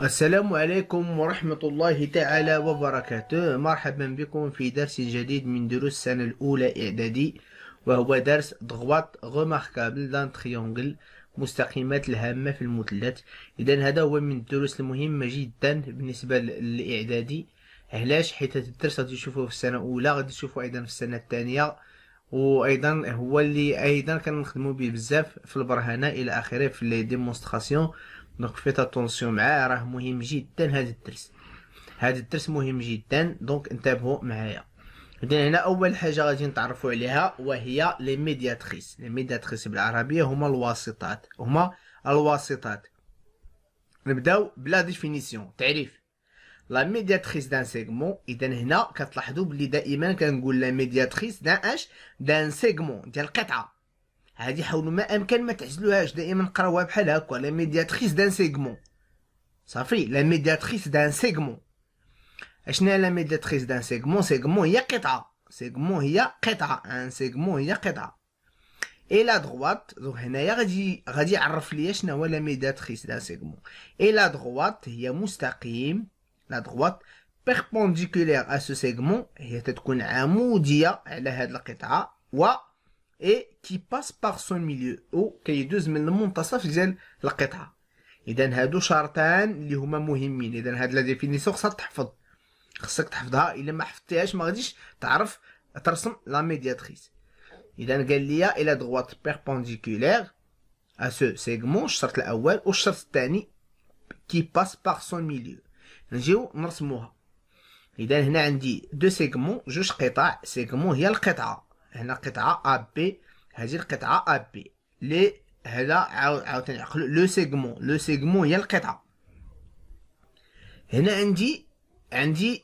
السلام عليكم ورحمة الله تعالى وبركاته. مرحبا بكم في درس جديد من دروس السنة الأولى إعدادي، وهو درس droite remarquable d'un triangle، مستقيمات الهامة في المثلث. إذا هذا هو من الدروس المهمة جدا بالنسبة للإعدادي. علاش؟ حيت هذا الدرس غادي تشوفوه في السنة الأولى، غادي تشوفوه أيضا في السنة الثانية، وايضا هو اللي ايضا كنخدموا به بزاف في البرهنه الى اخره في لي ديمونستراسيون. دونك فيت اتونسيون معاه، راه مهم جدا هذا الدرس. هذا الدرس مهم جدا، دونك انتبهوا معايا. اذا هنا اول حاجه غادي نتعرفوا عليها وهي لي ميدياتريس. لي ميدياتريس بالعربيه هما الواسطات، هما الواسطات. نبداو بلا ديفينيسيون، تعريف. لا ميدياتريس دان سيغمون. اذا هنا كتلاحظوا بلي دائما كنقول لا ميدياتريس دان اش، دان سيغمون ديال القطعه. هذه حاولوا ما امكن ما تعزلوهاش، دائما قراوها بحال هكا، لا ميدياتريس دان سيغمون. صافي، لا ميدياتريس دان سيغمون. اشنا لا ميدياتريس دان سيغمون؟ سيغمون هي قطعه، سيغمون هي قطعه، ان سيغمون هي قطعه. اي لا دغوات، دونك هنايا غادي يعرف ليا شنو هو لا ميدياتريس دان سيغمون. اي لا دغوات هي مستقيم، لا دغوات perpendiculaire à ce segment، هي تتكون عمودية على هاد القطعة، و et qui passe par son milieu، او كيدوز من المنتصف ديال القطعة. اذا هادو شرطان اللي هما مهمين. اذا هاد لا ديفينيسيون خصك تحفظها، الا ما حفظتيهاش ما غاديش تعرف ترسم لا ميدياتريس. اذا قال لي الى دغوات perpendiculaire à ce segment، الشرط الاول، والشرط الثاني qui passe par son milieu. نجيو نرسموها. اذا هنا عندي دو سيغمون، جوج قطع. سيغمون هي القطعه، هنا قطعه ا بي، هذه القطعه ا بي. لي هذا عاوتاني عقلوا لو سيغمون، لو سيغمون هي القطعه. هنا عندي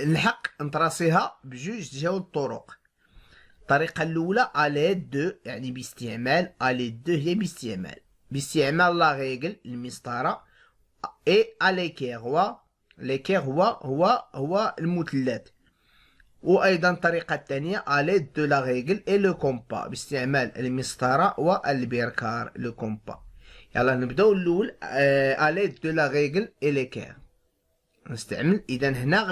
نحق نطراسيها بجوج ديال الطرق. الطريقه الاولى اليد دو، يعني باستعمال اليد دو، هي باستعمال لا ريغل، المسطره، اي اليكير، ليكير هو المثلث. وايضا الطريقه الثانيه اليد دو لا ريغل اي لو كومبا، باستعمال المسطره والبركار، لو كومبا. يلا نبداو الاول، اليد دو لا ريغل اي ليكير نستعمل. اذا هنا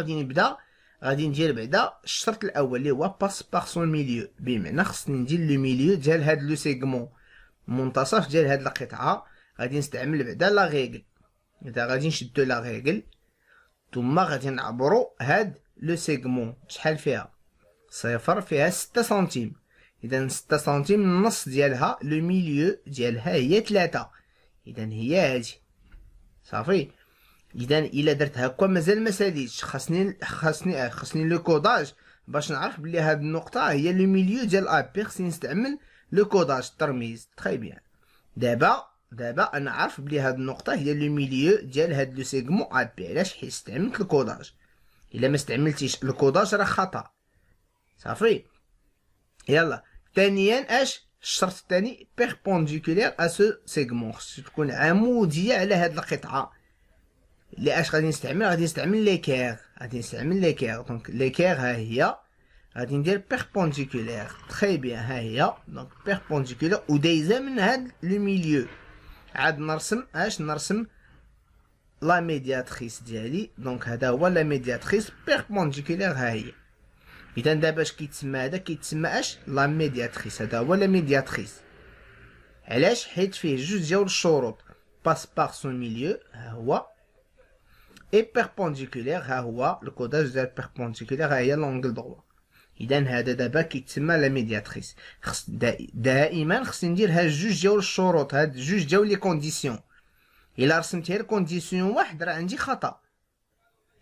غادي ندير بعدا الشرط الاول اللي هو باس باغ سون ميليو، بمعنى خصني ندير لو ميليو ديال هاد لو سيغمون، المنتصف ديال هاد القطعه. غادي نستعمل بعدا لا ريغل. اذا غادي نشدو لا ريغل، ثم غادي نعبرو هاد لو سيغمون. شحال فيها؟ صفر، فيها 6 سنتيم. اذا 6 سنتيم النص ديالها، لو ميليو ديالها هي 3. اذا هي هادي. صافي. اذا الا درت هكا مازال ما ساليتش، خاصني لو كوداج باش نعرف بلي هاد النقطه هي لو ميليو ديال ا بي. خصني نستعمل لو كوداج، الترميز. تري بيان. دابا انا عارف بلي هاد النقطه هي لو ميليو ديال هاد لو سيغمون ا بي. علاش؟ حيت استعملت الكوداج. الا ما استعملتيش الكوداج راه خطا. صافي. يلا ثانيا، اش الشرط الثاني؟ بيربونديكولير ا سو سيغمون، خصها تكون عموديه على هاد القطعه. اللي اش غادي نستعمل ليكير. دونك ليكير ها هي، غادي ندير بيربونديكولير. تري بيان، ها هي. دونك بيربونديكولير ودايزه من هاد لو ميليو. عاد نرسم لا ميدياتريس ديالي. دونك هذا هو لا ميدياتريس بيربونديكولير، ها هي. اذا دابا اش كيتسمى هذا؟ كيتسمى اش؟ لا ميدياتريس. هذا هو لا ميدياتريس. علاش؟ حيت فيه جوج ديال الشروط، باس باغ سون ميليو ها هو، اي بيربونديكولير ها هو. الكوداج ديال بيربونديكولير ها هي لونغل دروا. اذا هذا دابا كيتسمى لا ميدياتريس. دائما خصني ندير هاد جوج ديال الشروط، هاد جوج ديال لي كونديسيون. الا رسمت غير كونديسيون واحد راه عندي خطا.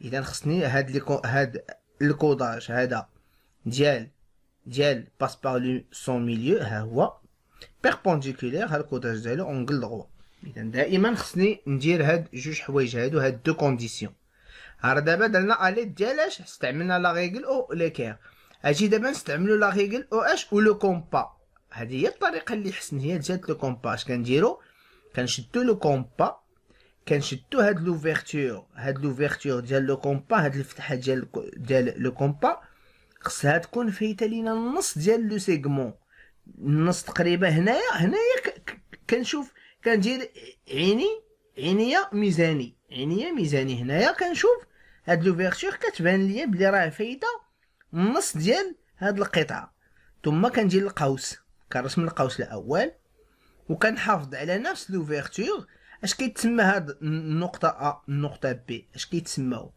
اذا خصني هاد الكوداج هذا ديال باس باغ سون ميليو ها هو، بيربونديكولير ها الكوداج ديالو اونغل دروا. اذا دائما خصني ندير هاد جوج حوايج هادو، هاد دو كونديسيون. راه دابا درنا اليد ديال اش؟ استعملنا لا ريغل او ليكير. اجي دابا نستعملو لا ريغل او اش و لو كومبا. هذه هي الطريقه اللي حسن، هي ديال لو كومبا. اش كنديرو؟ كنشدو لو كومبا، كنشدو هاد لوفيرتور ديال لو كومبا، هاد الفتحه ديال لو كومبا خصها تكون فايته لينا النص ديال لو سيغمون، النص تقريبا. هنايا كنشوف، كندير عينيا ميزاني. يعني هي ميزاني. هنايا كنشوف هاد لوفيرتور كتبان ليا بلي راه فايده النص ديال هاد القطعه. ثم كنجي للقوس، كنرسم القوس الاول وكنحافظ على نفس لوفيرتور. اش كيتسمى هاد النقطه ا النقطه بي؟ اش كيتسماو؟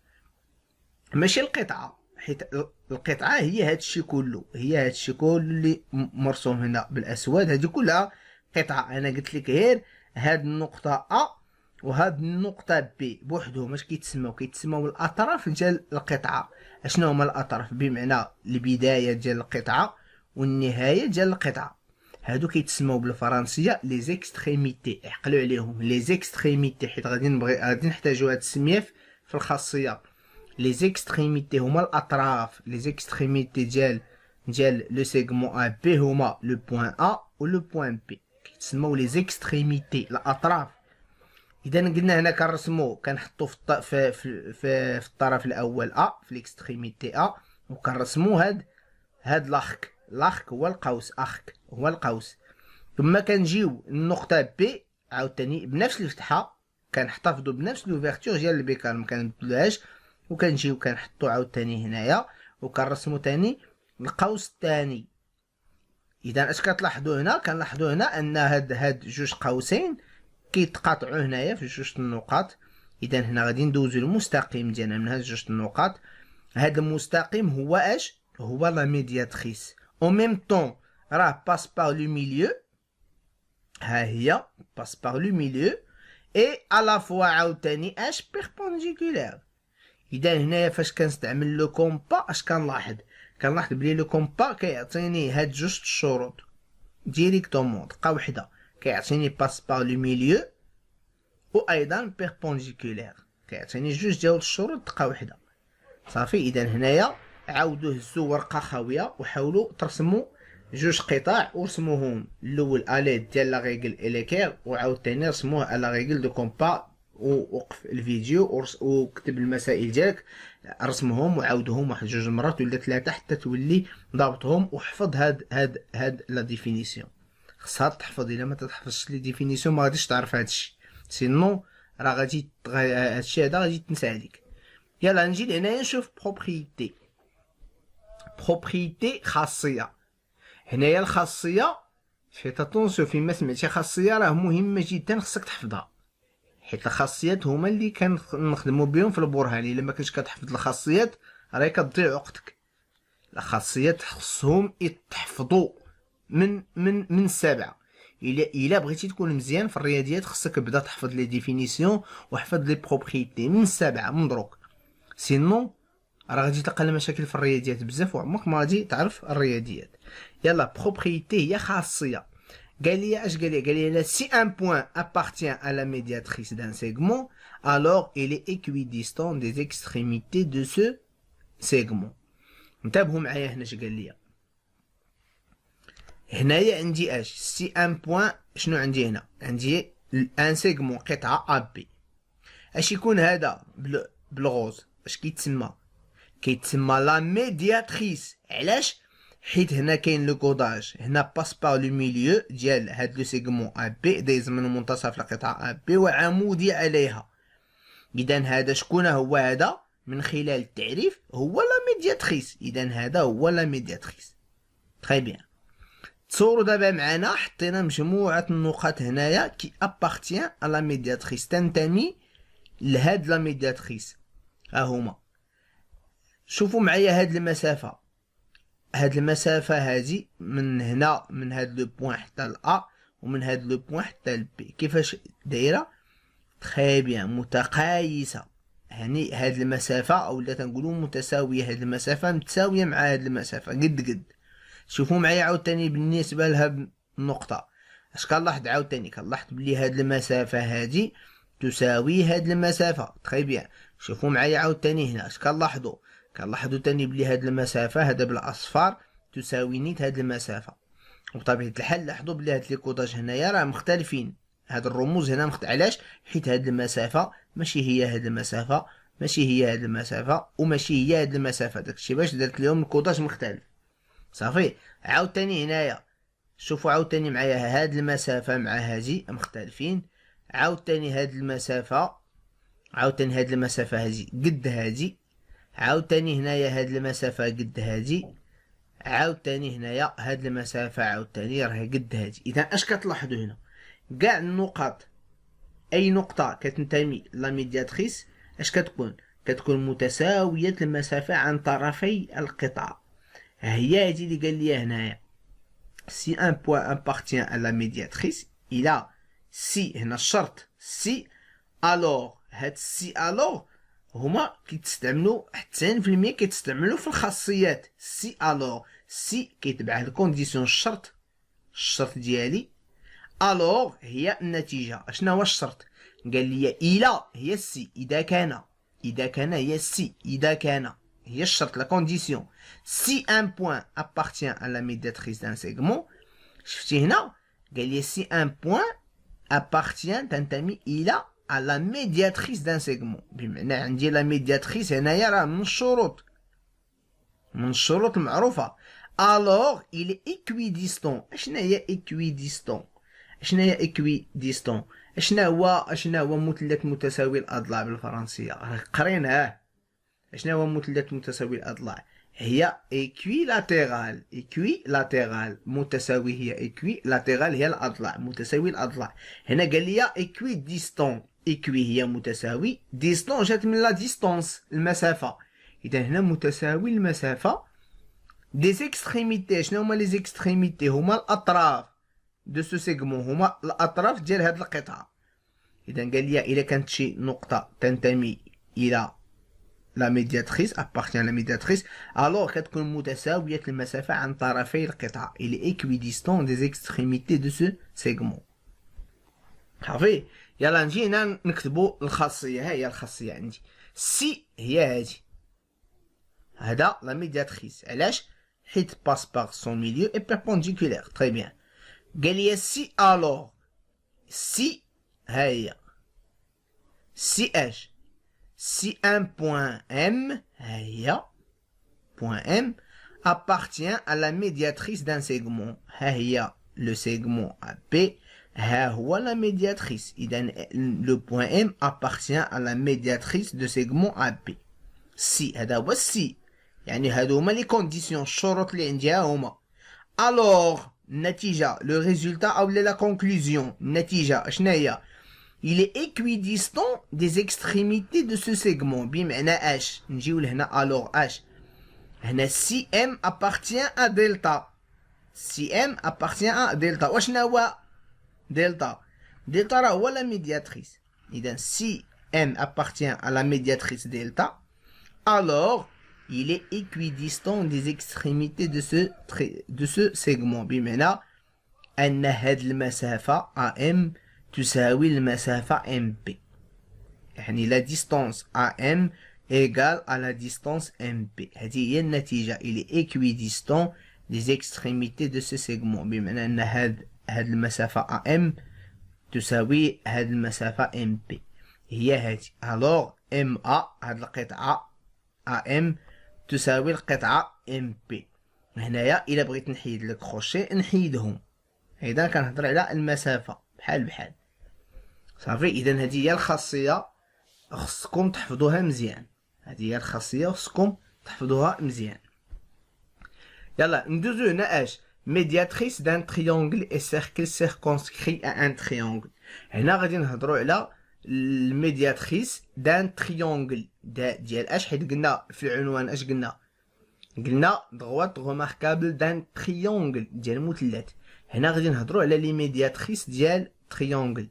ماشي القطعه، حيت القطعه هي هادشي كله، هي هادشي كله اللي مرسوم هنا بالاسود، هادي كلها قطعه. انا قلت لك غير هاد النقطه ا وهاد النقطه بي بوحدهم اش كيتسماو؟ كيتسماو الاطراف ديال القطعه. اشنو هما الاطراف؟ بمعنى البدايه ديال القطعه والنهايه ديال القطعه. هادو كيتسماو بالفرنسيه لي زيكستريميتي. عقلوا عليهم لي زيكستريميتي، حيت غادي نحتاجو هاد السميه في الخاصيه. لي زيكستريميتي هما الاطراف، لي زيكستريميتي ديال لو سيغمون ا بي هما لو بوين ا و لو بوين بي، كيتسموا لي زيكستريميتي الاطراف. اذا قلنا هنا كنرسمو كنحطو في الطرف الاول ا، في ليكستريميتي ا، وكنرسمو هاد لاخك هو القوس، اخك هو القوس. ثم كنجيو النقطه بي عاوتاني بنفس الفتحه، كنحتفظوا بنفس لوفيرتور ديال البيكال، مكنبدلوهاش، وكنجيو كنحطو عاوتاني هنايا وكنرسمو تاني القوس الثاني. اذا اش كتلاحظوا هنا؟ كنلاحظوا هنا ان هاد جوج قوسين كيتقاطعوا هنايا في جوج النقاط. اذا هنا غادي ندوزو المستقيم ديالنا من هاد جوج النقاط. هاد المستقيم هو اش؟ هو لا ميدياتريس. او ميم طون راه باس بار لو ميليو، ها هي باس بار لو ميليو، اي على فوا عاوتاني اش؟ بيربونديكولار. اذا هنايا فاش كنستعمل لو كومبا اش كنلاحظ؟ كنلاحظ بلي لو كومبا كيعطيني هاد جوج الشروط ديريكتومون. دقه وحده، كيعطيني باس بار لو ميليو وايضا بيربونديكولار، كيعطيني جوج ديال الشروط دقه وحده. صافي. اذا هنايا عاودوا هزوا ورقه خاويه وحاولوا ترسموا جوج قطاع ورسموهم. الاول اليد ديال لا ريغل اليكير، وعاوتاني رسموه على ريغل دو كومبا، ووقف الفيديو وكتب المسائل ديالك، رسمهم وعاودهم واحد جوج مرات ولا ثلاثه حتى تولي ضابطهم. وحفظ هاد لا ديفينيسيون، خصها تحفظ. الا ما تحفظش لي ديفينيسيون ما غاديش تعرف هادشي، سينو راه غادي هادشي هذا غادي تنسى عليك. يلا نجي لهنايا نشوف بروبريتي. بروبريتي خاصيه. هنايا الخاصيه، فيت اتونسيون فيما سمعتي خاصيه راه مهمه جدا، خصك تحفظها، حيت الخاصيات هما اللي كنخدمو بهم في البرهان. الا ما كنتش كتحفظ الخاصيات راهي كتضيع وقتك. الخاصيات خصهم يتحفظوا من السابعه. الا بغيتي تكون مزيان في الرياضيات خصك تبدا تحفظ لي ديفينيسيون وحفظ لي بروبريتي من السابعه من دروك، سينو راه غادي تلقى مشاكل في الرياضيات بزاف وعمرك ما غادي تعرف الرياضيات. يلا بروبريتي هي خاصيه. قال لي اش قال لي؟ قال لي si un point appartient à la médiatrice d'un segment alors il est équidistant des extrémités de ce segment. انتبهوا معايا هنا اش قال لي. هنايا عندي اش؟ سي ان بوين. شنو عندي هنا؟ عندي ان سيغمون قطعه ا بي. اش يكون هذا بالغوز؟ اش كيتسمى؟ كيتسمى لا ميدياتريس. علاش؟ حيت هنا كاين لو كوداج، هنا باس بار لو ميليو ديال هاد لو سيغمون ا بي، دايز من منتصف القطعه ا بي وعمودي عليها. اذا هذا شكون هو؟ هذا من خلال التعريف هو لا ميدياتريس. اذا هذا هو لا ميدياتريس. تري بيان. تصوروا دابا معنا حطينا مجموعه النقاط هنايا كي ابارتيان ا لا ميدياتريس، تنتمي لهاد لا ميدياتريس. ها هما. شوفوا معايا هاد المسافه، هاد المسافه هادي من هنا من هاد لو بوين حتى لا، ومن هاد لو بوين حتى البي، كيفاش دايره؟ تري بيان، متقايسه. يعني هاد المسافه اولا تنقولوا متساويه، هاد المسافه متساويه مع هاد المسافه قد. شوفوا معايا عاوتاني بالنسبه لهاد النقطه اش كنلاحظ عاوتاني؟ كنلاحظ بلي هاد المسافه هادي تساوي هاد المسافه. تري بيان. شوفوا معايا عاوتاني هنا اش كنلاحظوا؟ كنلاحظوا تاني بلي هاد المسافه هذا بالاصفار تساوي نيت هاد المسافه. وبطبيعه الحال لاحظوا بلي هاد لي كوداج هنايا راه مختلفين، هاد الرموز هنا علاش؟ حيت هاد المسافه ماشي هي هاد المسافه، ماشي هي هاد المسافه، وماشي هي هاد المسافه. داكشي باش درت لهم الكوداج مختلف. صافي. عاوتاني هنايا شوفوا عاوتاني معايا هاد المسافه مع هادي مختلفين. عاوتاني هاد المسافه عاوتاني هاد المسافة هادي قد هادي، عاوتاني هنايا هاد المسافة قد هادي، عاوتاني هنايا هاد المسافة عاوتاني راهي قد هادي. إذا اش كتلاحظوا هنا؟ كاع النقط، أي نقطة كتنتمي لا ميدياتريس اش كتكون؟ كتكون متساوية المسافة عن طرفي القطعة. هي هادي اللي قال لي هنايا. Si un point appartient à la médiatrice, il a si هنا الشرط si alors هاد si alors هما كيتستعملوا حتى 90% كيتستعملوا في الخاصيات. si alors si كيتبع الكونديسيون الشرط ديالي، alors هي النتيجة. اشنا هو الشرط؟ قال لي إلا هي السي إذا كان هي السي إذا كان هي الشرط لا كونديسيون. si un point appartient à la médiatrice d'un segment، شفتي هنا قال لي si un point appartient تنتمي إلى à la médiatrice d'un segment، بمعنى عندي لا ميدياتريس هنايا راه من الشروط المعروفة. alors il est équidistant. اشنا هي équidistant؟ اشنا هي équidistant؟ اشنا هو مثلث متساوي الأضلاع بالفرنسية؟ قريناه. اشنا هو مثلث متساوي الأضلاع؟ هي ايكويلاتيرال. متساوي هي ايكويلاتيرال، هي الأضلاع، متساوي الأضلاع. هنا قال لي ايكويديستون. ايكوي هي متساوي، ديستون جات من لا ديستونس المسافة. إذا هنا متساوي المسافة دي زيكستريميتي. شنو هما لي زيكستريميتي؟ هما الأطراف دو سو سيغمون، هما الأطراف ديال هاد القطعة. إذا قال لي إلا كانت شي نقطة تنتمي إلى لا ميدياتريس appartient à la médiatrice، alors كتكون متساوية المسافة عن طرفي القطعة. il est équidistant des extrémités de ce segment. صافي. يلا نجي هنا نكتبو الخاصية. ها هي الخاصية عندي. سي هي هادي، هذا لا ميدياتريس. علاش؟ حيت باس باغ سون ميليو اي بيربونديكولير. تري بيان. قال لي سي الوغ، سي ها هي سي اش، si un point M point M appartient à la médiatrice d'un segment، le segment AB la médiatrice. Le point M appartient à la médiatrice de segment AB. si هذا هو السي، يعني هادو هما لي كونديسيون الشروط اللي عندها هما. alors النتيجة لو ريزولتا او لا كونكلوزيون، النتيجة اشنا هي؟ il est équidistant des extrémités de ce segment. بمعنى اش؟ نجيو لهنا alors اش؟ هنا سي ام appartient à دلتا. سي ام appartient à دلتا. واشنا هو دلتا؟ دلتا راه هو لا ميدياتريس. اذا سي ام appartient à la médiatrice دلتا، alors il est équidistant des extrémités de ce segment. بمعنى ان هاد المسافة AM تساوي المسافة MP، يعني لا ديستانس AM égale à la distance MP. هذه هي النتيجة. il est équidistant des extrémités de ce segment، بمعنى أن هاد المسافة AM تساوي هاد المسافة MP، هي هذه. alors MA هاد القطعة AM تساوي القطعة MP. هنايا إلا بغيت نحيد لك كروشي نحيدهم. إذا كنهضر على المسافة بحال صافي. إذا هذه هي الخاصية، خصكم تحفظوها مزيان. هذه هي الخاصية خصكم تحفظوها مزيان. يلا ندوزو هنا اش؟ médiatrice d'un triangle et cercle circonscrit à un triangle. هنا غادي نهضرو على الميدياتريس دان تريونغل ديال اش؟ حيت قلنا في العنوان اش قلنا دغوات غوماركابل دان تريونغل ديال المثلث. هنا غادي نهضرو على لي ميدياتريس ديال تريونغل.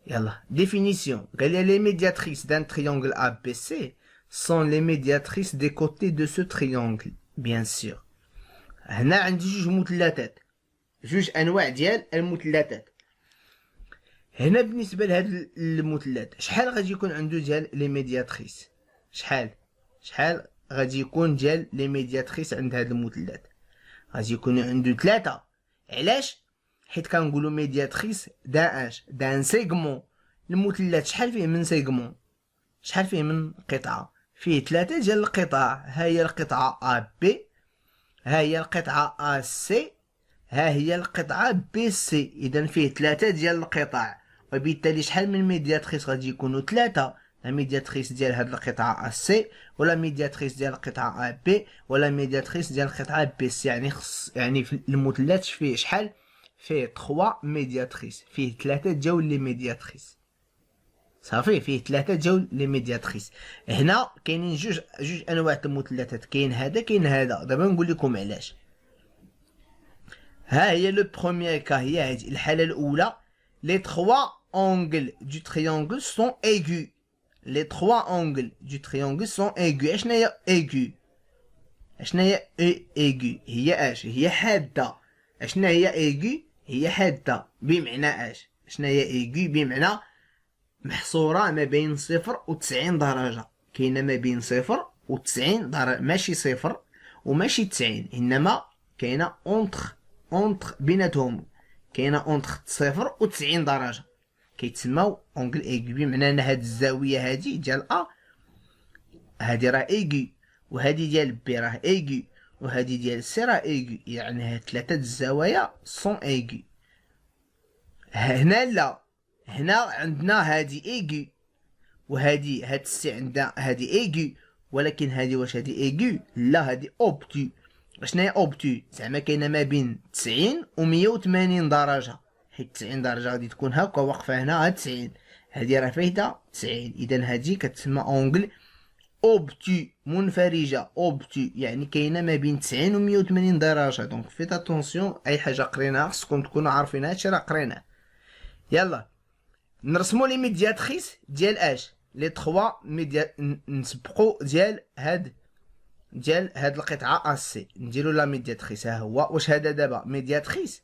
يلا ديفينيسيون. قال لي les médiatrices d'un triangle ABC sont les médiatrices des côtés de ce triangle. bien sûr. هنا عندي جوج مثلثات، جوج انواع ديال المثلثات. هنا بالنسبه لهذا المثلث شحال غادي يكون عنده ديال لي ميدياتريس؟ شحال غادي يكون ديال لي ميدياتريس عند هذا المثلث؟ غادي يكون عنده 3. علاش؟ حيت كنقولوا ميدياتريس دان سيغمون. المثلث شحال فيه من سيغمون؟ شحال فيه من قطعه؟ فيه 3 ديال القطع. ها هي القطعه ا بي، ها هي القطعه ا سي، ها هي القطعه بي سي. اذا فيه 3 ديال القطع. وبالتالي شحال من ميدياتريس غادي يكونوا 3. لا ميدياتريس ديال هاد القطعه سي، ولا ميدياتريس ديال القطعه بي، ولا ميدياتريس ديال القطعه بي سي. يعني يعني في المثلث فيه شحال؟ فيه 3 ميدياتريس، فيه 3 ديال لي ميدياتريس. صافي، فيه 3 ديال لي ميدياتريس. هنا كاينين جوج انواع المثلثات، كاين هذا كاين هذا. دابا نقول لكم علاش. ها هي لو بروميير كا، هي هذه الحاله الاولى. لي 3 angles du triangle sont aigus. Les 3 angles du triangle sont aigus. اشنا هي aigu؟ اشنا هي aigu؟ هي اش؟ هي حاده. اشنا هي aigu؟ هي حاده. بمعنى اش؟ اشنا هي aigu؟ بمعنى محصوره ما بين 0 و 90 درجه. كاينه ما بين 0 و 90 درجه، ماشي 0 وماشي 90، انما كاينه اونتر بيناتهم. كاينه اونتر 0 و 90 درجه، كيتسماو اونغل ايغي. بمعنى ان هاد الزاويه هادي ديال ا، هادي راه ايغي، وهادي ديال بي راه ايغي، وهادي ديال سي راه ايغي. يعني هاد 3 الزوايا سون ايغي. هنا لا، هنا عندنا هادي ايغي، وهادي هاد السي عندها هادي ايغي، ولكن هادي واش هادي ايغي؟ لا، هادي اوبتو. شنو هي اوبتو؟ زعما كاينه ما بين 90 و 180 درجه، حيت 90 درجه غادي تكون هاكا واقفه هنا. ها 90 هادي راه فايده 90، اذا هادي كتسمى اونغل اوبتو، منفرجه. اوبتو يعني كاينه ما بين 90 و 180 درجه. دونك فيت اتونسيون، اي حاجه قريناها خصكم تكونوا عارفين هادشي راه قريناه. يلا نرسمو لي ميدياتريس ديال اش؟ لي 3 نسبقو ديال هاد القطعه ا سي. نديرو لا ميدياتريس. ها هو. واش هذا دابا ميدياتريس؟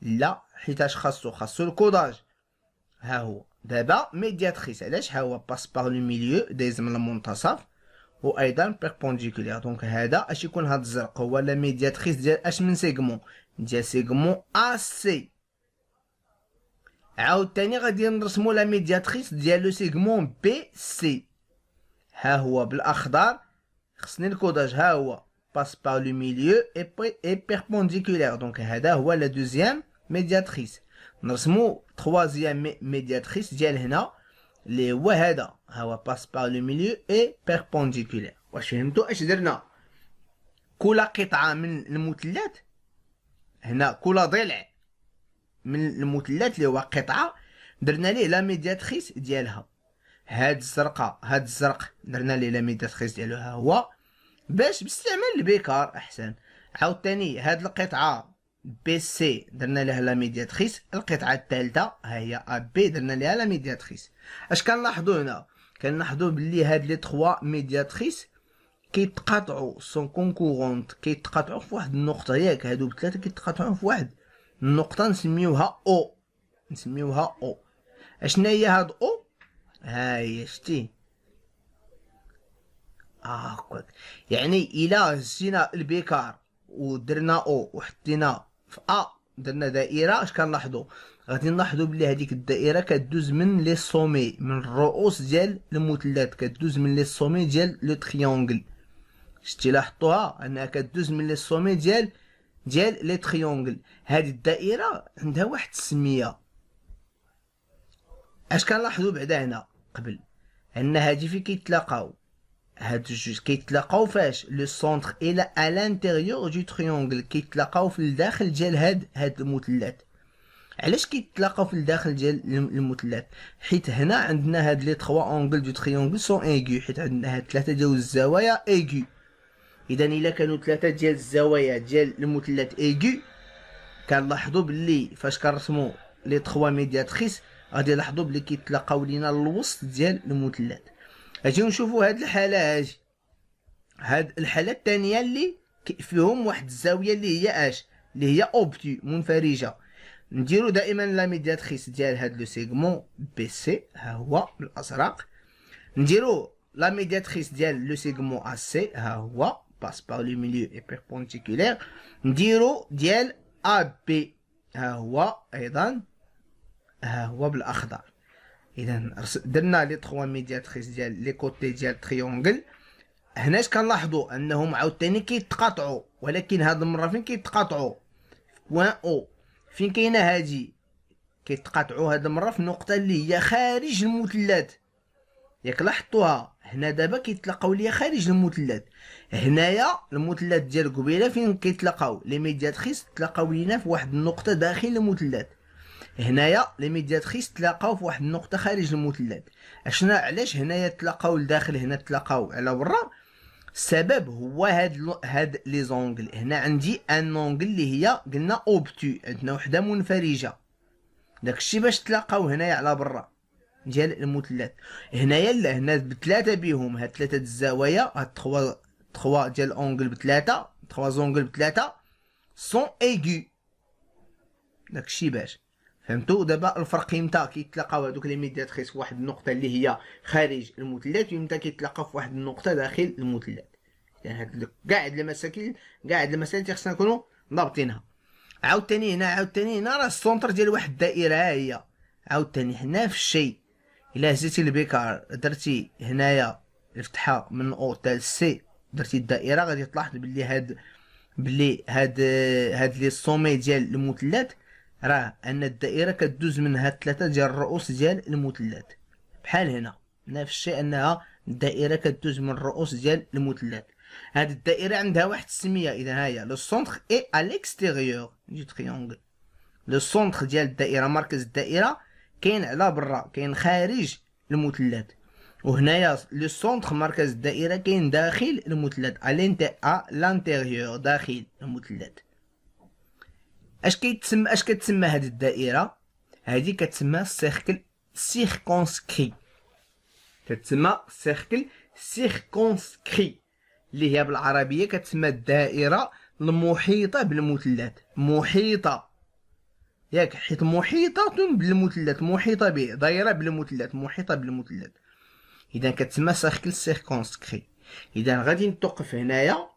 لا، حيتاش خاصو الكوداج. ها هو دابا ميدياتريس. علاش؟ ها هو باس باغ لو ميليو، دايز من المنتصف، وايضا بيربونديكولير. دونك هذا اش يكون؟ هاد الزرق هو لا ميدياتريس ديال اش من سيغمون؟ ديال سيغمون ا سي. عاوتاني غادي نرسمو لا ميدياتريس ديال لو سيغمون بي سي. ها هو بالاخضر، خصني الكوداج. ها هو باس باغ لو ميليو اي بيربونديكولير. دونك هذا هو لا دوزيام ميدياتريس. نرسمو تخوازيام ميدياتريس ديال هنا اللي هو هذا. ها هو باس باغ لو ميليو اي بيربونديكولير. واش فهمتو اش درنا؟ كل قطعه من المثلث هنا، كل ضلع من المثلث اللي هو قطعه، درنا ليه لا ميدياتريس ديالها. هاد الزرقاء، هاد الزرق درنا ليه لا ميدياتريس ديالو. ها هو باش باستعمال البيكار احسن. عاوتاني هاد القطعه بي سي درنا لها لا ميدياتريس. القطعه الثالثه ها هي ا بي درنا لها لا ميدياتريس. اش كنلاحظوا هنا؟ كنلاحظوا بلي هاد لي 3 ميدياتريس كيتقاطعوا سون كونكورونت، كيتقاطعوا في واحد النقطه. ياك هادو بثلاثه كيتقاطعوا في واحد النقطه نسميوها او. نسميوها او. اشنا هي هاد او؟ ها هي شتي هاكاك. يعني الا هزينا البيكار ودرنا او وحطينا في ا، درنا دائره، اش كنلاحظوا؟ غادي نلاحظوا بلي هذيك الدائره كدوز من لي سومي، من الرؤوس ديال المثلث، كدوز من لي سومي ديال لو تريونغل. شتي لاحظتوها انها كدوز من لي سومي ديال لي تريونغل. هذه الدائره عندها واحد السميه. اش كنلاحظوا بعدا هنا قبل؟ ان هادي فين كيتلاقاو هاد الجوج؟ كيتلاقاو فاش؟ لو سونتر الى ا لانتيريور دو تريونغل، كيتلاقاو في الداخل ديال هاد المثلث. علاش كيتلاقاو في الداخل ديال المثلث؟ حيت هنا عندنا هاد لي 3 اونغل دو تريونغل سون ايغو، حيت عندنا هاد 3 ديال الزوايا ايغو. اذا الا كانوا 3 ديال الزوايا ديال المثلث ايغو، كنلاحظوا باللي فاش كنرسموا لي 3 ميدياتريس غادي نلاحظوا بلي كيتلاقاو لينا الوسط ديال المثلث. اجي نشوفوا هاد الحاله. هاجي هاد الحاله الثانيه اللي فيهم واحد الزاويه اللي هي اش؟ اللي هي اوبتو، منفرجه. نديرو دائما لا ميدياتريس ديال هاد لو سيغمون بي سي. ها هو بالازرق. نديرو لا ميدياتريس ديال لو سيغمون ا سي. ها هو باس باغ لو ميليو اي بيربونديكولير. نديرو ديال ا بي. ها هو ايضا، ها هو بالاخضر. اذا درنا لي 3 ميدياتريس ديال لي كوتي ديال تريونغل. هنا اش كنلاحظوا؟ انهم عاوتاني كيتقاطعوا، ولكن هاد المره فين كيتقاطعوا؟ بوان او. فين كاينه هادي كيتقاطعوا هاد المره في النقطه اللي هي خارج المثلث. ياك لاحظتوها هنا دابا كيتلاقاو ليا خارج المثلث. هنايا المثلث ديال قبيله فين كيتلاقاو لي ميدياتريس تلاقاو لينا في واحد النقطه داخل المثلث. هنايا لي ميدياتريس تلاقاو في واحد النقطه خارج المثلث. اشنا علاش هنايا تلاقاو لداخل هنا تلاقاو على برا؟ السبب هو هاد لي زونغل. هنا عندي ان اونغل اللي هي قلنا اوبتو، عندنا وحده منفرجه. داكشي باش تلاقاو هنايا على برا ديال المثلث. هنايا لا، هنا بثلاثه بهم، هاد ثلاثه الزوايا، هاد تخوا ديال اونغل بثلاثه، تخوا زونغل بثلاثه سون ايغو. داكشي باش فهمتوا. دابا الفرق امتى كيتلاقاو هادوك لي ميدياتريس في واحد النقطه اللي هي خارج المثلث، وامتى كيتلاقاو في واحد النقطه داخل المثلث. يعني هاد كاع هاد المسائل خصنا نكونوا ضابطينها. عاوتاني هنا راه السونتر ديال واحد الدائره، ها هي عاوتاني هنا في الشيء. الا هزيتي البيكار درتي هنايا الفتحه من او حتى سي، درتي الدائره، غادي تلاحظ بلي هاد لي الصومي ديال المثلث راه ان الدائره كدوز من هاد ثلاثه ديال الرؤوس ديال المثلث. بحال هنا نفس الشيء، انها الدائره كدوز من الرؤوس ديال المثلث. هاد الدائره عندها واحد السميه، اذا ها هي لو سونتر اي ا ليكستيريور دو تريونغل. لو سونتر ديال الدائره، مركز الدائره كاين على برا، كاين خارج المثلث. وهنايا لو سونتر مركز الدائره كاين داخل المثلث، ا لانتيريور داخل المثلث. اش كتسمى هاد الدائره؟ هادي كتسمى سيركل سيركونسكري. كتسمى سيركل سيركونسكري اللي هي بالعربيه كتسمى الدائره المحيطه بالمثلث. محيطه، ياك، حيت محيطه بالمثلث، محيطه به، دايره بالمثلث، محيطه بالمثلث. اذا كتسمى سيركل سيركونسكري. اذا غادي نتوقف هنايا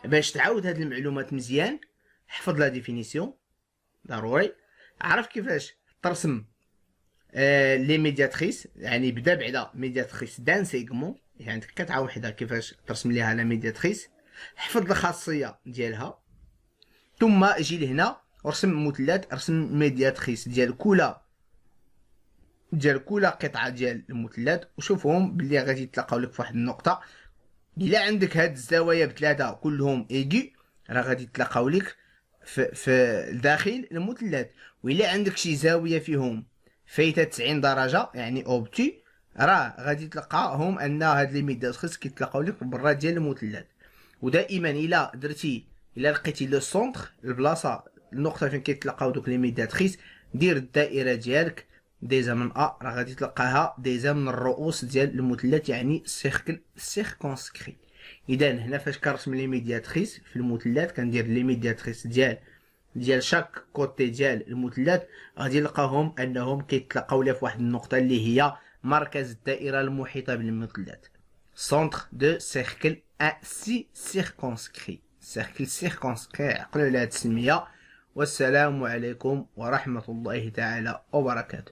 باش تعاود هاد المعلومات مزيان. حفظ لا ديفينيسيون ضروري. عرف كيفاش ترسم لي ميدياتريس، يعني بدا بعدا ميدياتريس دان سيغمون، يعني عندك قطعه وحده كيفاش ترسم ليها لا ميدياتريس. حفظ الخاصيه ديالها، ثم اجي لهنا ورسم مثلث، ارسم ميدياتريس ديال كل قطعه ديال المثلث، وشوفهم بلي غادي يتلاقاو لك في واحد النقطه. الا عندك هاد الزوايا بثلاثه كلهم ايغي، راه غادي يتلاقاو لك في داخل المثلث. وإلا عندك شي زاويه فيهم فايته 90 درجه يعني اوبتي، راه غادي تلقاهم ان هاد لي ميدياتريس كيتلاقاو لك برا ديال المثلث. ودائما الا لقيتي لو سونتر، البلاصه النقطه فين كيتلاقاو دوك لي ميدياتريس، دير الدائره ديالك ديزا من راه غادي تلقاها ديزا من الرؤوس ديال المثلث، يعني سيركل سيركونسكري. اذا هنا فاش كنرسم لي ميدياتريس في المثلث كندير لي ميدياتريس ديال شاك كوتي ديال المثلث، غادي نلقاهم انهم كيتلاقاو لي في واحد النقطه اللي هي مركز الدائره المحيطه بالمثلث. سونتر دو سيركل سي سيركونسكري. سيركل سيركونسكري، عقلوا على هاد السميه. والسلام عليكم ورحمه الله تعالى وبركاته.